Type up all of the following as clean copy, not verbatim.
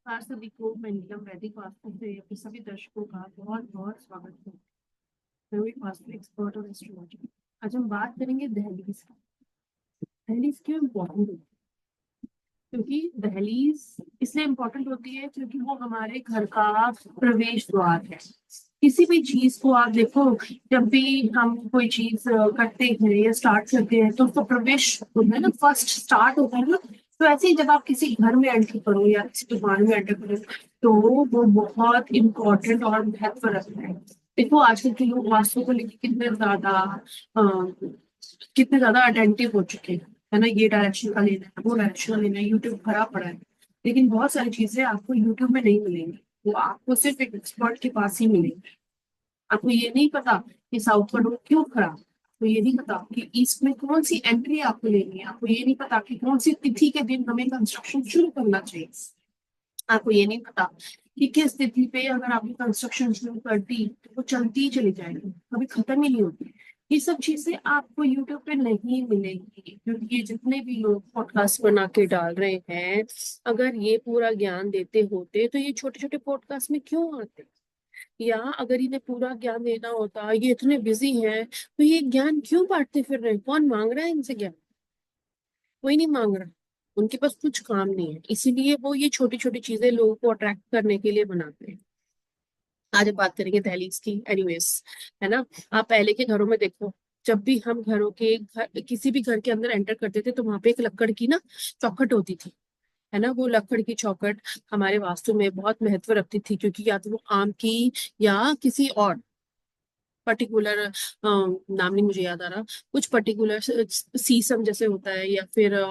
नमस्कार सभी को। मैं नीलम वैदिक वास्तु से अपने सभी दर्शकों का बहुत बहुत स्वागत करती हूँ। मैं एक वास्तु एक्सपर्ट और एस्ट्रोलॉजर। आज हम बात करेंगे दहलीज की। दहलीज क्यों इम्पोर्टेंट होती है? क्योंकि दहलीज इसलिए इम्पोर्टेंट होती है क्योंकि वो हमारे घर का प्रवेश द्वार है। किसी भी चीज को आप देखो, जब भी हम कोई चीज करते हैं या स्टार्ट करते हैं तो उसका प्रवेश होता है ना, फर्स्ट स्टार्ट होता है ना। तो ऐसे ही जब आप किसी घर में एंटर करो या किसी दुकान में एंटर करो तो वो बहुत इंपॉर्टेंट और महत्व रखता है। देखो आजकल के लोग वास्तु को लेकर कितने ज्यादा अटेंटिव हो चुके हैं, है ना। ये डायरेक्शन का लेना है, वो डायरेक्शन का लेना है, यूट्यूब भरा पड़ा है। लेकिन बहुत सारी चीजें आपको यूट्यूब में नहीं मिलेंगी, वो आपको सिर्फ एक एक्सपर्ट के पास ही मिलेंगी। आपको ये नहीं पता कि साउथ का डोर क्यों खराब है। आपको ये नहीं पता कि ईस्ट में कौन सी एंट्री आपको लेनी है। आपको ये नहीं पता कि कौन सी तिथि के दिन हमें कंस्ट्रक्शन शुरू करना चाहिए। आपको ये नहीं पता कि किस तिथि पे अगर आपने कंस्ट्रक्शन शुरू कर दी तो वो चलती ही चली जाएगी, कभी खत्म ही नहीं होती। ये सब चीजें आपको यूट्यूब पे नहीं मिलेंगी, क्योंकि ये जितने भी लोग पॉडकास्ट बना के डाल रहे हैं, अगर ये पूरा ज्ञान देते होते तो ये छोटे छोटे पॉडकास्ट में क्यों आते? या अगर इन्हें पूरा ज्ञान देना होता, ये इतने बिजी हैं, तो ये ज्ञान क्यों बांटते फिर रहे हैं? कौन मांग रहा है इनसे ज्ञान? कोई नहीं मांग रहा। उनके पास कुछ काम नहीं है, इसीलिए वो ये छोटी छोटी चीजें लोगों को अट्रैक्ट करने के लिए बनाते हैं। आज हम बात करेंगे दहलीज की, एनीवेज, है ना। आप पहले के घरों में देखो, जब भी हम घरों के घर, किसी भी घर के अंदर एंटर करते थे तो वहां पे एक लक्कड़ की ना चौखट होती थी, है ना। वो लकड़ की चौखट हमारे वास्तु में बहुत महत्व रखती थी, क्योंकि या तो वो आम की या किसी और पर्टिकुलर, नाम नहीं मुझे याद आ रहा, कुछ पर्टिकुलर सीसम जैसे होता है, या फिर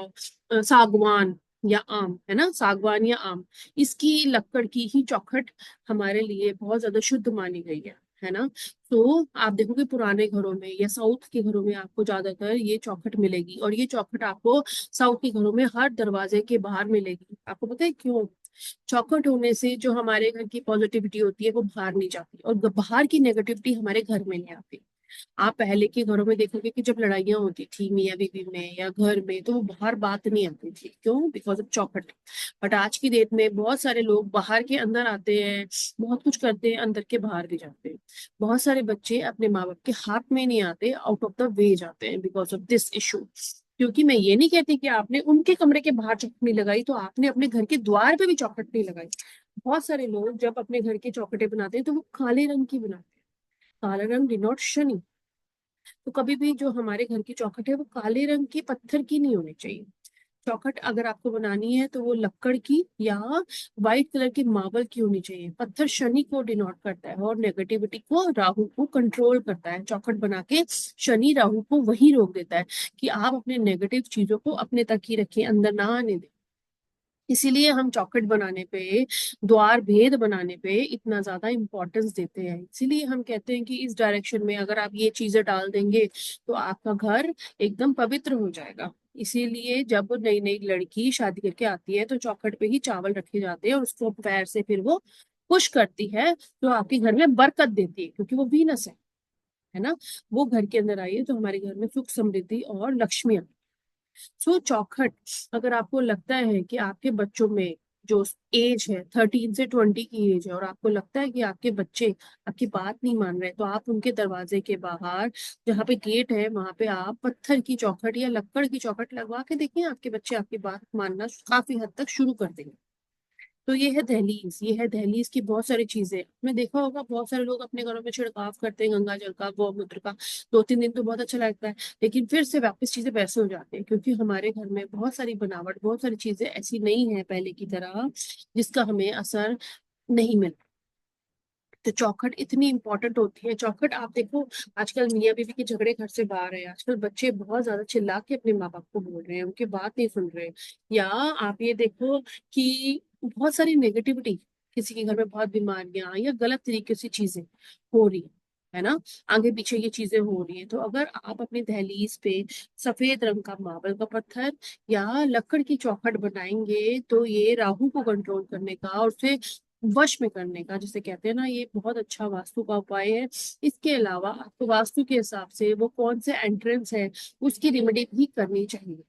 सागवान या आम, है ना, सागवान या आम, इसकी लकड़ की ही चौखट हमारे लिए बहुत ज्यादा शुद्ध मानी गई है ना। तो आप देखोगे पुराने घरों में या साउथ के घरों में आपको ज्यादातर ये चौखट मिलेगी, और ये चौखट आपको साउथ के घरों में हर दरवाजे के बाहर मिलेगी। आपको पता है क्यों? चौखट होने से जो हमारे घर की पॉजिटिविटी होती है वो बाहर नहीं जाती, और बाहर की नेगेटिविटी हमारे घर में नहीं आती। आप पहले के घरों में देखोगे कि जब लड़ाइयाँ होती थी मियाँ बीवी में या घर में, तो वो बाहर बात नहीं आती थी, क्यों? बिकॉज ऑफ चौखट। बट आज की डेट में बहुत सारे लोग बाहर के अंदर आते हैं, बहुत कुछ करते हैं, अंदर के बाहर भी जाते हैं। बहुत सारे बच्चे अपने माँ बाप के हाथ में नहीं आते, आउट ऑफ द वे जाते हैं बिकॉज ऑफ दिस इशू। क्योंकि मैं ये नहीं कहती कि आपने उनके कमरे के बाहर चौखट नहीं लगाई तो आपने अपने घर के द्वार पे भी चौखट नहीं लगाई। बहुत सारे लोग जब अपने घर की चौखटें बनाते हैं तो वो काले रंग की बनाते हैं। काला रंग डिनोट शनि। तो कभी भी जो हमारे घर की चौखट है वो काले रंग के पत्थर की नहीं होनी चाहिए। चौखट अगर आपको बनानी है तो वो लक्कड़ की या वाइट कलर की मार्बल की होनी चाहिए। पत्थर शनि को डिनोट करता है और नेगेटिविटी को, राहु को कंट्रोल करता है। चौखट बना के शनि राहु को वही रोक देता है कि आप अपने नेगेटिव चीजों को अपने तक ही रखें, अंदर ना आने दें। इसीलिए हम चौखट बनाने पे, द्वार भेद बनाने पे इतना ज्यादा इम्पोर्टेंस देते हैं। इसीलिए हम कहते हैं कि इस डायरेक्शन में अगर आप ये चीजें डाल देंगे तो आपका घर एकदम पवित्र हो जाएगा। इसीलिए जब नई नई लड़की शादी करके आती है तो चौखट पे ही चावल रखे जाते हैं और उसको पैर से फिर वो पुश करती है, जो आपके घर में बरकत देती है, क्योंकि वो वीनस है ना। वो घर के अंदर आई है तो हमारे घर में सुख समृद्धि और लक्ष्मी। सो चौखट, अगर आपको लगता है कि आपके बच्चों में जो एज है 13 से 20 की एज है, और आपको लगता है कि आपके बच्चे आपकी बात नहीं मान रहे, तो आप उनके दरवाजे के बाहर, जहाँ पे गेट है, वहां पे आप पत्थर की चौखट या लक्कड़ की चौखट लगवा के देखें, आपके बच्चे आपकी बात मानना काफी हद तक शुरू कर देंगे। तो ये है दहलीज, ये है दहलीज की बहुत सारी चीजें। आपने देखा होगा बहुत सारे लोग अपने घरों में छिड़काव करते हैं गंगा जल का, गौमूत्र का। 2-3 दिन तो बहुत अच्छा लगता है, लेकिन फिर से वापस चीजें वैसे हो जाती है, क्योंकि हमारे घर में बहुत सारी बनावट, बहुत सारी चीजें ऐसी नहीं है पहले की तरह, जिसका हमें असर नहीं मिल। तो चौखट इतनी इंपॉर्टेंट होती है। चौखट आप देखो, आजकल मियाँ बीवी के झगड़े घर से बाहर है। आजकल बच्चे बहुत ज्यादा चिल्ला के अपने माँ बाप को बोल रहे हैं, उनकी बात नहीं सुन रहे। या आप ये देखो कि बहुत सारी नेगेटिविटी, किसी के घर में बहुत बीमारियां या गलत तरीके से चीजें हो रही है ना, आगे पीछे ये चीजें हो रही है। तो अगर आप अपनी दहलीज पे सफेद रंग का मार्बल का पत्थर या लकड़ की चौखट बनाएंगे तो ये राहु को कंट्रोल करने का और उसे वश में करने का, जिसे कहते हैं ना, ये बहुत अच्छा वास्तु का उपाय है। इसके अलावा आपको वास्तु के हिसाब से वो कौन से एंट्रेंस है उसकी रेमेडी भी करनी चाहिए।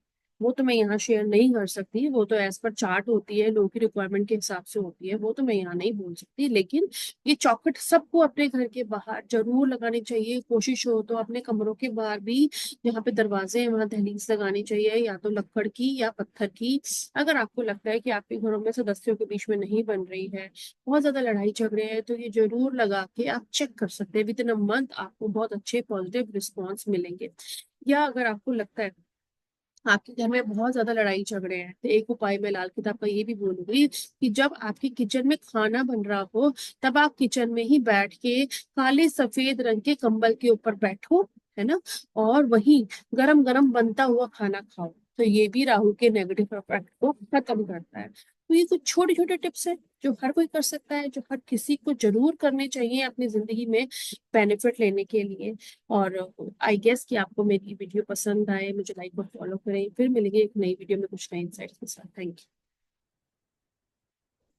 वो तो मैं यहाँ शेयर नहीं कर सकती, वो तो एज पर चार्ट होती है, लोगों की रिक्वायरमेंट के हिसाब से होती है, वो तो मैं यहाँ नहीं बोल सकती। लेकिन ये चौखट सबको अपने घर के बाहर जरूर लगानी चाहिए। कोशिश हो तो अपने कमरों के बाहर भी, जहाँ पे दरवाजे हैं वहां दहलीज लगानी चाहिए, या तो लकड़ की या पत्थर की। अगर आपको लगता है कि आपके घरों में सदस्यों के बीच में नहीं बन रही है, बहुत ज्यादा लड़ाई झगड़े हैं, तो ये जरूर लगा के आप चेक कर सकते हैं। विद इन अ मंथ आपको बहुत अच्छे पॉजिटिव रिस्पॉन्स मिलेंगे। या अगर आपको लगता है आपके घर में बहुत ज्यादा लड़ाई झगड़े हैं, तो एक उपाय मैं लाल किताब का ये भी बोलूंगी कि जब आपके किचन में खाना बन रहा हो, तब आप किचन में ही बैठ के काले सफेद रंग के कंबल के ऊपर बैठो, है ना, और वहीं गरम गरम बनता हुआ खाना खाओ। तो ये भी राहु के नेगेटिव इफेक्ट को खत्म करता है। तो ये कुछ छोटे छोटे टिप्स है जो हर कोई कर सकता है, जो हर किसी को जरूर करने चाहिए अपनी जिंदगी में बेनिफिट लेने के लिए। और आई गेस कि आपको मेरी वीडियो पसंद आए, मुझे लाइक और फॉलो करें। फिर मिलेंगे एक नई वीडियो में कुछ नए इंसाइट्स के साथ। Thank you.